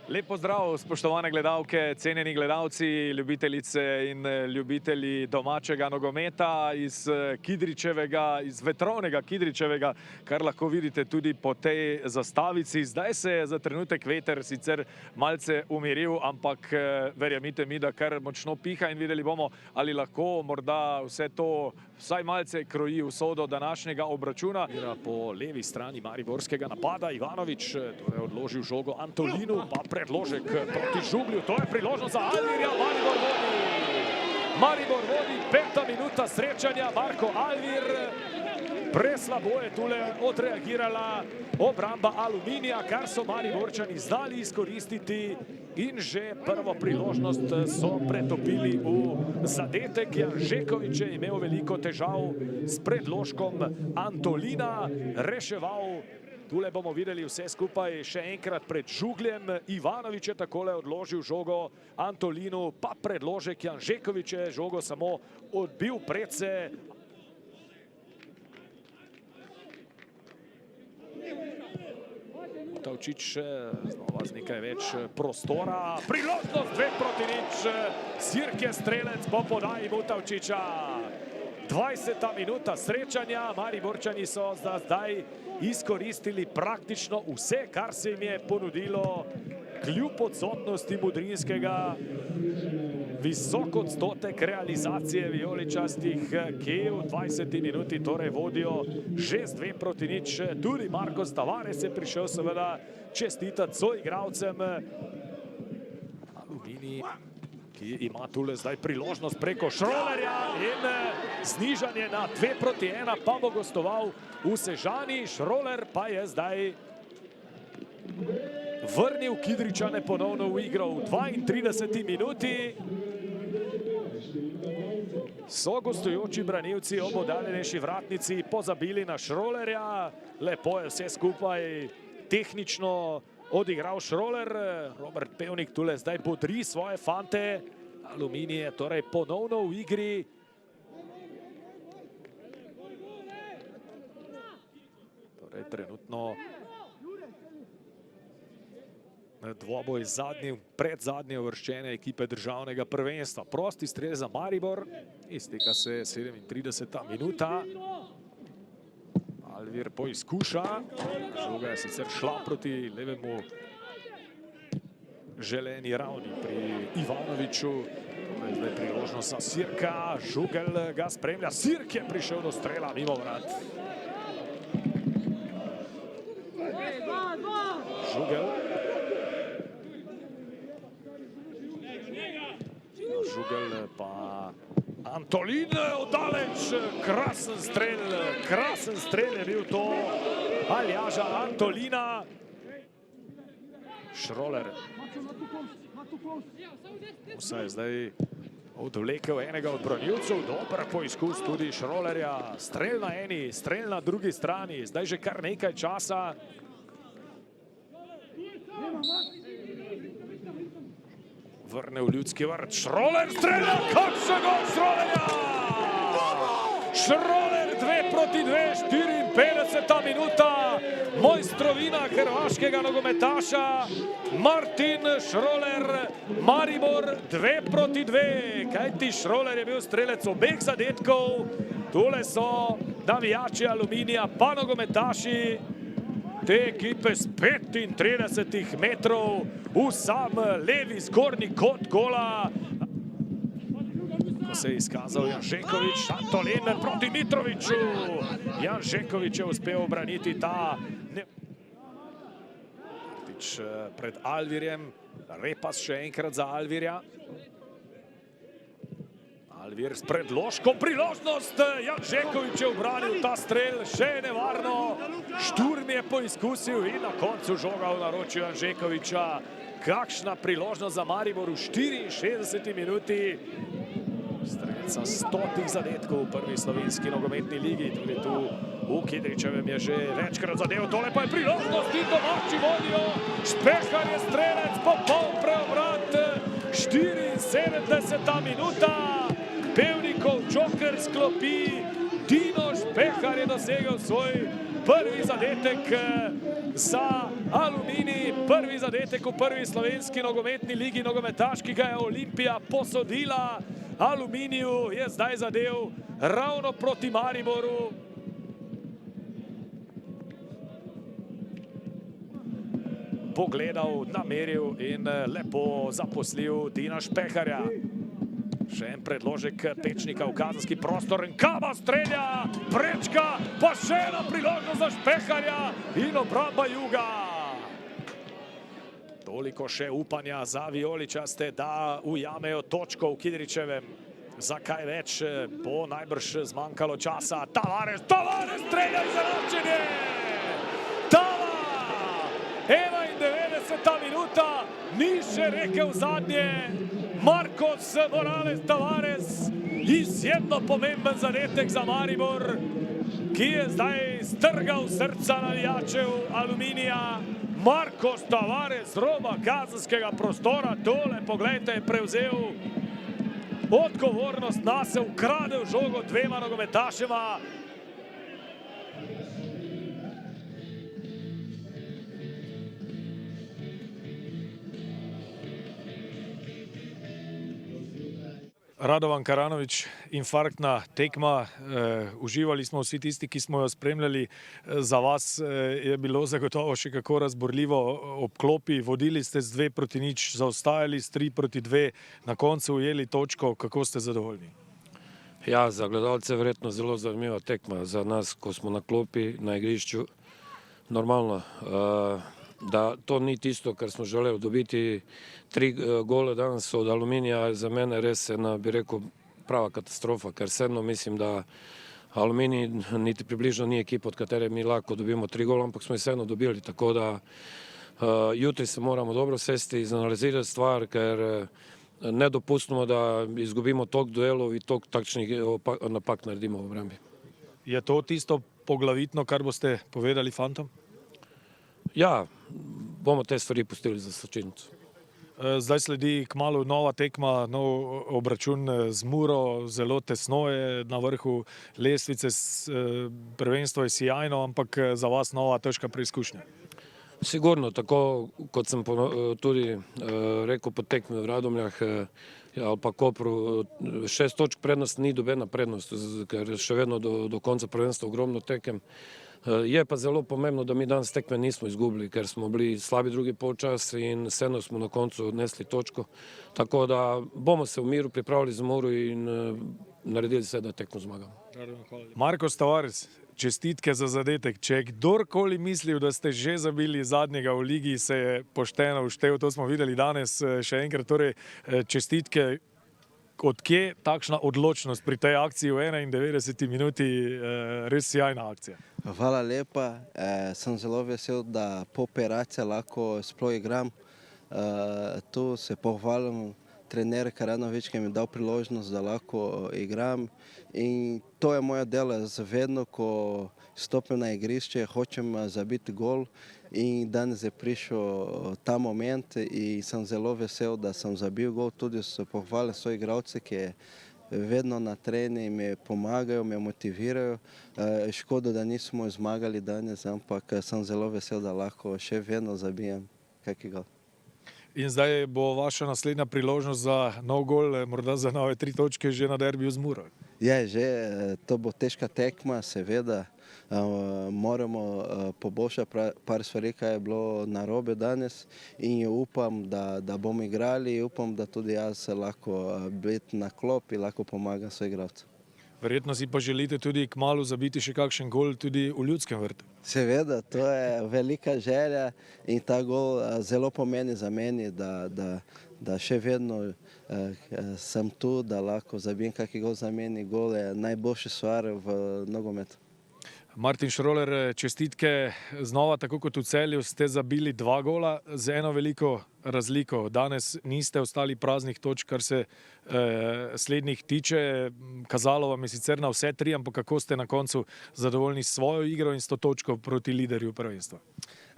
Lep pozdrav, spoštovane gledalke, cenjeni gledalci, ljubitelice in ljubitelji domačega nogometa iz Kidričevega, iz vetrovnega Kidričevega, kar lahko vidite tudi po tej zastavici. Zdaj se je za trenutek veter sicer malce umiril, ampak verjemite mi, da kar močno piha in videli bomo, ali lahko morda vse to vsaj malce kroji usodo današnjega obračuna. Po levi strani mariborskega napada Ivanović, torej odložil žogo Antolinu, pa predložek proti Žuglju. To je priložnost za Alvirja. Maribor vodi, 5. minuta srečanja. Marko Alvir. Preslabo je tule odreagirala obramba Aluminija, kar so Mariborčani znali izkoristiti in že prvo priložnost so pretopili v zadetek. Janžekovič je imel veliko težav s predložkom Antolina, reševal. Tule bomo videli vse skupaj še enkrat pred Žugljem. Ivanović je takole odložil žogo Antolinu, pa predložek Janžekovič je žogo samo odbil predse. Mutavčič znova z nekaj več prostora. Priložnost 2-0. Sirke strelec po podaji Mutavčiča. 20. minuta srečanja. Mariborčani so zdaj izkoristili praktično vse, kar se jim je ponudilo. Kljub odsotnosti Mudrinskega, visok odstotek realizacije vijoličastih, ki v 20. minuti torej vodijo že z 2-0. Tudi Marcos Tavares je prišel seveda čestitati soigralcem. Aluminij, ki ima tule zdaj priložnost preko Šrolerja in znižanje na 2-1, pa bo gostoval v Sežani. Šroler pa je zdaj vrnil Kidričane ponovno v igro v 32. minuti. So gostujoči branilci ob oddaljenejši vratnici pozabili na Šrolerja. Lepo je vse skupaj tehnično odigral Šroler. Robert Pevnik tule zdaj bodri svoje fante. Aluminij je torej ponovno v igri. Torej trenutno dvoboj predzadnje uvrščene ekipe državnega prvenstva. Prosti strel za Maribor. Izteka se 37. minuta. Alvir poizkuša. Žoga je sicer šla proti levemu želeni ravni pri Ivanoviću. Zdaj priložnost za Sirka. Žugel ga spremlja. Sirk je prišel do strela mimo vrat. Žugel. Žugel pa Antolin oddaleč. Krasen strel je bil to Aljaža Antolina. Šroler. Vse je zdaj odvlekel enega od branilcev. Dober poizkus tudi Šrolerja. Strel na eni, strel na drugi strani. Zdaj že kar nekaj časa. Vrne v ljudski vrt. Šroler strelja! Kakšen gol Šrolerja! Šroler 2-2, 54. minuta. Mojstrovina hrvaškega nogometaša Martin Šroler. Maribor 2-2. Kajti Šroler je bil strelec obeh zadetkov. Tule so navijači Aluminija pa nogometaši te ekipe z 35 metrov v sam levi zgornji kot gola. Ko se je izkazal Janžekovič, Antolin proti Mitroviću. Janžekovič je uspel obraniti ta pred Alvirjem. Repas še enkrat za Alvirja. Alvir s predložkom, priložnost. Janžekovič je obranil ta strel, še nevarno. Šturm je poizkusil in na koncu žoga v naročju Janžekoviča. Kakšna priložnost za Maribor v 64. minuti. Strelca 100 zadetkov v prvi slovenski nogometni ligi. Tudi tu v Kidričevem je že večkrat zadev. Tole pa je priložnost in domači vodijo. Špehar je strelec, popoln preobrat. 74. minuta. Pevnikov džoker sklopi. Dino Špehar je dosegel svoj prvi zadetek za Aluminij, prvi zadetek v prvi slovenski nogometni ligi nogometaš, ki ga je Olimpija posodila. Aluminiju je zdaj zadel ravno proti Mariboru. Pogledal, nameril in lepo zaposlil Dina Špeharja. Še en predložek Pečnika v kazenski prostor. Kaba strelja, prečka, pa še ena priložnost za Špeharja in obramba Juga. Toliko še upanja za vijoličaste, da ujamejo točko v Kidričevem. Za kaj več bo najbrž zmanjkalo časa. Tavares strelja izenačenje! 91. minuta, ni še rekel zadnje. Marcos Morales Tavares, izjemno pomemben zadetek za Maribor, ki je zdaj strgal srca navijačev Aluminija. Marcos Tavares roba kazenskega prostora, tole, poglejte, je prevzel odgovornost nase, ukradel žogo dvema nogometašema. Radovan Karanović, infarktna tekma, uživali smo vsi tisti, ki smo jo spremljali. Za vas je bilo zagotovo še kako razborljivo ob klopi, vodili ste z 2-0, zaostajali s 3-2, na koncu ujeli točko, kako ste zadovoljni? Ja, za gledalce je verjetno zelo zanimiva tekma, za nas, ko smo na klopi, na igrišču, normalno. Da to ni tisto, kar smo želeli dobiti. 3 gole danes od Aluminija, za mene res ena, bi rekel, prava katastrofa, ker vseeno mislim, da Aluminij niti približno ni ekipa, od katere mi lahko dobimo 3 gola, ampak smo jih vseeno dobili, tako da jutri se moramo dobro sesti, izanalizirati stvar, ker ne dopustimo, da izgubimo toliko duelov in toliko takšnih napak naredimo v obrambi. Je to tisto poglavitno, kar boste povedali fantom? Ja, bomo te stvari pustili za slačilnico. Zdaj sledi kmalu nova tekma, nov obračun z Muro, zelo tesno je na vrhu lestvice, prvenstvo je sijajno, ampak za vas nova težka preizkušnja. Sigurno, tako kot sem tudi rekel po tekmi v Radomljah ali pa Kopru, 6 točk prednost ni dobena prednost, ker še vedno do konca prvenstva ogromno tekem. Je pa zelo pomembno, da mi danes tekme nismo izgubili, ker smo bili slabi drugi polčas in vseeno smo na koncu odnesli točko. Tako da bomo se v miru pripravili za Muro in naredili vse, da tekmo zmagamo. Marcos Tavares, čestitke za zadetek. Če je kdorkoli mislil, da ste že zabili zadnjega v ligi, se je pošteno vštel. To smo videli danes še enkrat. Torej, čestitke. Odkje takšna odločnost pri tej akciji v 91. minuti, res sjajna akcija? Hvala lepa. Sem zelo vesel, da po operaciji lahko sploh igram. Tu se pohvalim trener Karanović, ki mi je dal priložnost, da lahko igram. In to je moje delo. Vedno, ko stopim na igrišče, hočem zabiti gol. In danes je prišel ta moment in sem zelo vesel, da sem zabil gol. Tudi so pohvalili svoje igralce, ki vedno na treningu mi pomagajo, me motivirajo. Škoda, da nismo zmagali danes, ampak sem zelo vesel, da lahko še vedno zabijem kakšen gol. In zdaj bo vaša naslednja priložnost za nov gol, morda za nove 3 točke že na derbiju z Muro. Ja, že to bo težka tekma, seveda. Moramo poboljšati par stvari, kaj je bilo narobe danes in upam, da bomo igrali in upam, da tudi jaz lahko biti na klopi, lahko pomagam svojim igralcem. Verjetno si pa želite tudi kmalu zabiti še kakšen gol tudi v Ljudskem vrtu. Seveda, to je velika želja in ta gol zelo pomeni za meni, da še vedno sem tu, da lahko zabijem kakšen gol za meni. Gol je najboljša stvar v nogometu. Martin Šroler, čestitke znova, tako kot v Celju, ste zabili 2 gola z eno veliko razliko. Danes niste ostali praznih točk, kar se slednjih tiče. Kazalo vam je sicer na vse 3, ampak kako ste na koncu zadovoljni s svojo igro in s to točko proti liderju prvenstva?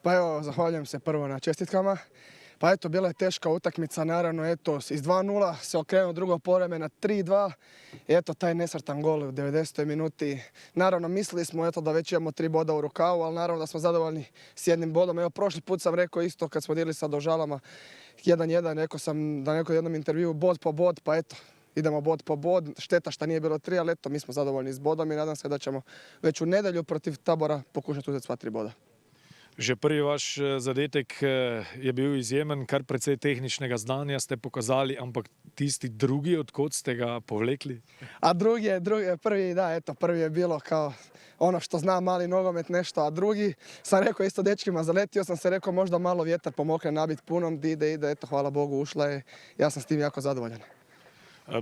Pa evo, zahvaljujem se prvo na čestitkama. Pa eto, bila je teška utakmica, naravno, eto, iz 2:0 se okrenuo drugo povreme na 3:2. Eto, taj nesretan gol u 90. minuti. Naravno, mislili smo eto, da već imamo 3 boda u rukavu, ali naravno da smo zadovoljni s 1 bodom. Evo, prošli put sam rekao isto kad smo dijelili sa Dožalama 1:1, rekao sam da neko jednom intervju bod po bod, pa eto, idemo bod po bod. Šteta što nije bilo 3, ali eto, mi smo zadovoljni s bodom i nadam se da ćemo već u nedjelju protiv Tabora pokušati uzeti sva 3 boda. Že prvi vaš zadetek je bil izjemen, kar precej tehničnega znanja ste pokazali, ampak tisti drugi, odkot ste ga povlekli? A prvi je bilo kao ono što zna mali nogomet nešto, a drugi sam rekao isto dečkima, zaletio sam se, rekao možda malo vjetar pomokne nabit punom, ide, eto, hvala Bogu, ušla je, ja sam s tim jako zadovoljan.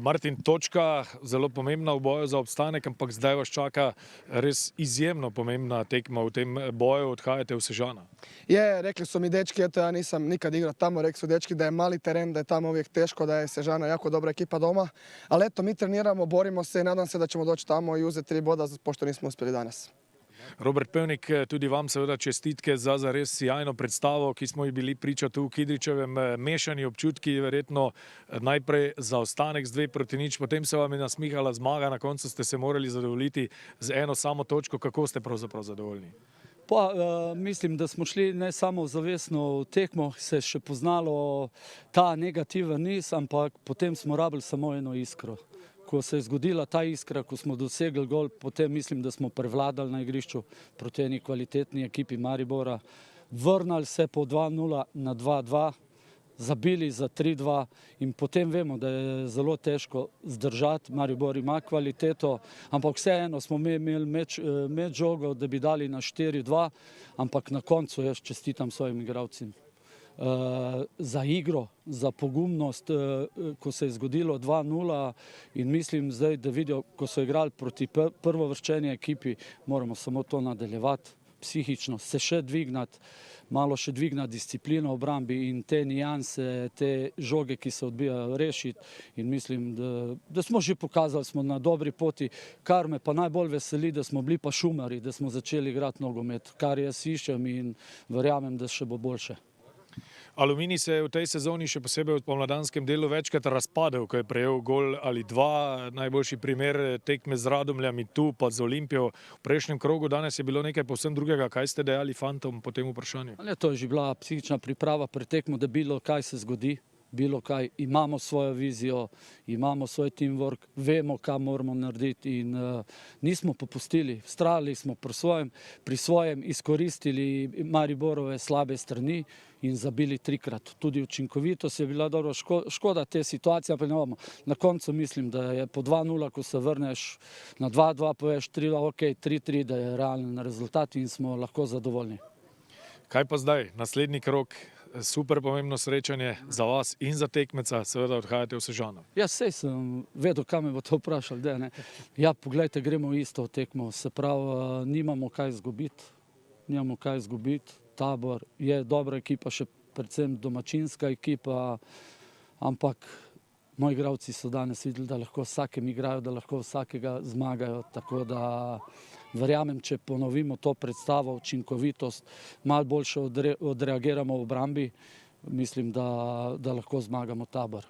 Martin, točka, zelo pomembna v boju za obstanek, ampak zdaj vas čaka res izjemno pomembna tekma v tem boju, odhajate v Sežana. Rekli su mi dečki, eto ja nisam nikad igrao tamo, rekli su dečki da je mali teren, da je tamo uvijek teško, da je Sežana jako dobra ekipa doma, ali eto mi treniramo, borimo se i nadam se da ćemo doći tamo i uzeti 3 boda, pošto nismo uspjeli danas. Robert Pevnik, tudi vam seveda čestitke za res sjajno predstavo, ki smo ji bili priča tu v Kidričevem. Mešani občutki, verjetno najprej zaostanek z 2:0, potem se vam je nasmihala zmaga, na koncu ste se morali zadovoljiti z eno samo točko. Kako ste pravzaprav zadovoljni? Pa, mislim, da smo šli ne samo zavestno v tekmo, se je še poznalo ta negativen niz, ampak potem smo rabili samo eno iskro. Ko se je zgodila ta iskra, ko smo dosegli gol, potem mislim, da smo prevladali na igrišču proti eni kvalitetni ekipi Maribora. Vrnali se po 2:0 na 2:2, zabili za 3:2 in potem vemo, da je zelo težko zdržati. Maribor ima kvaliteto, ampak vseeno smo imeli meč žogo, da bi dali na 4:2, ampak na koncu jaz čestitam svojim igralcem. Za igro, za pogumnost, ko se je zgodilo 2:0 in mislim zdaj, da vidijo, ko so igrali proti prvovrščeni ekipi, moramo samo to nadaljevati, psihično se še dvignati, malo še dvignati disciplino v obrambi in te nijanse, te žoge, ki se odbijajo, rešiti in mislim, da smo že pokazali, smo na dobri poti, kar me pa najbolj veseli, da smo bili pa šumari, da smo začeli igrati nogomet, kar jaz iščem in verjamem, da še bo boljše. Aluminij se je v tej sezoni, še posebej v pomladanskem delu, večkrat razpadel, ko je prejel gol ali 2. Najboljši primer tekme z Radomljami tu, pa z Olimpijo v prejšnjem krogu. Danes je bilo nekaj povsem drugega. Kaj ste dejali fantom po tem vprašanju? To je že bila psihična priprava pred tekmo, da bilo kaj se zgodi. Bilo kaj, imamo svojo vizijo, imamo svoj teamwork, vemo, kaj moramo narediti in nismo popustili. Vztrajali smo pri svojem, izkoristili Mariborove slabe strani in zabili 3-krat. Tudi učinkovitost je bila dobro, škoda te situacije, pa ne bomo. Na koncu mislim, da je po 2:0, ko se vrneš na 2:2, poveš 3:2, ok, 3:3, da je realen rezultat in smo lahko zadovoljni. Kaj pa zdaj? Naslednji krog, super pomembno srečanje za vas in za tekmeca, seveda odhajate v Sežano. Ja, sej sem vedel, kam me bo to vprašal. Ja, poglejte, gremo isto v tekmo, se pravi, nimamo kaj izgubiti. Tabor je dobra ekipa, še predvsem domačinska ekipa, ampak moji igralci so danes videli, da lahko vsakem igrajo, da lahko vsakega zmagajo, tako da verjamem, če ponovimo to predstavo, učinkovitost, malo boljše odreagiramo v obrambi, mislim, da lahko zmagamo Tabor.